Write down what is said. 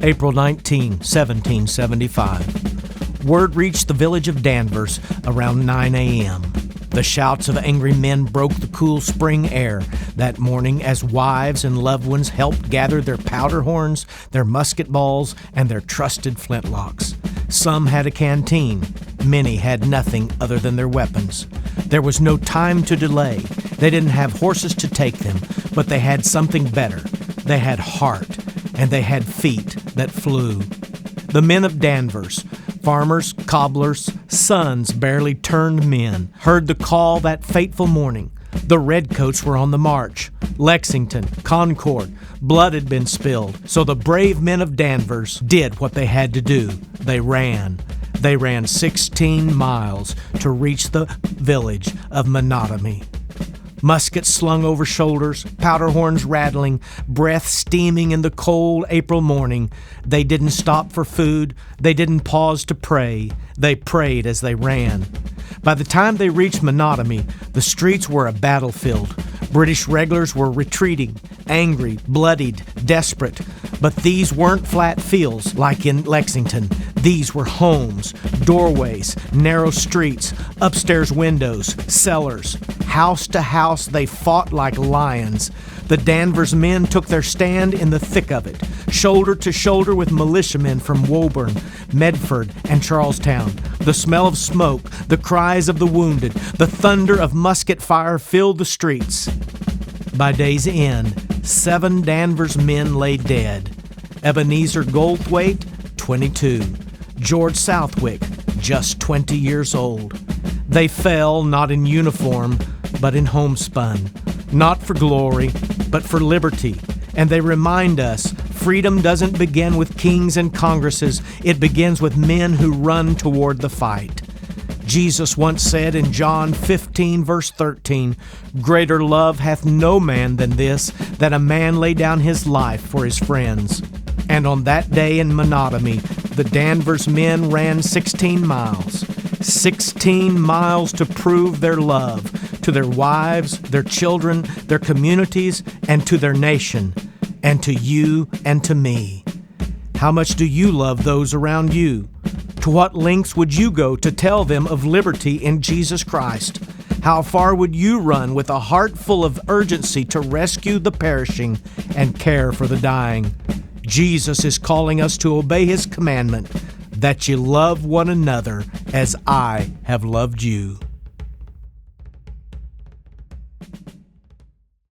April 19, 1775. Word reached the village of Danvers around 9 a.m. The shouts of angry men broke the cool spring air that morning as wives and loved ones helped gather their powder horns, their musket balls, and their trusted flintlocks. Some had a canteen. Many had nothing other than their weapons. There was no time to delay. They didn't have horses to take them, but they had something better. They had heart, and they had feet that flew. The men of Danvers, farmers, cobblers, sons barely turned men, heard the call that fateful morning. The redcoats were on the march. Lexington, Concord, blood had been spilled. So the brave men of Danvers did what they had to do. They ran. They ran 16 miles to reach the village of Monotony. Muskets slung over shoulders, powder horns rattling, breath steaming in the cold April morning. They didn't stop for food. They didn't pause to pray. They prayed as they ran. By the time they reached Monotony, the streets were a battlefield. British regulars were retreating, angry, bloodied, desperate. But these weren't flat fields like in Lexington. These were homes, doorways, narrow streets, upstairs windows, cellars. House to house, they fought like lions. The Danvers men took their stand in the thick of it, shoulder to shoulder with militiamen from Woburn, Medford, and Charlestown. The smell of smoke, the cries of the wounded, the thunder of musket fire filled the streets. By day's end, 7 Danvers men lay dead. Ebenezer Goldthwaite, 22. George Southwick, just 20 years old. They fell not in uniform, but in homespun, not for glory, but for liberty. And they remind us, freedom doesn't begin with kings and congresses. It begins with men who run toward the fight. Jesus once said in John 15, verse 13, "Greater love hath no man than this, that a man lay down his life for his friends." And on that day in Monotony, the Danvers men ran 16 miles. 16 miles to prove their love to their wives, their children, their communities, and to their nation, and to you and to me. How much do you love those around you? To what lengths would you go to tell them of liberty in Jesus Christ? How far would you run with a heart full of urgency to rescue the perishing and care for the dying? Jesus is calling us to obey His commandment that you love one another as I have loved you.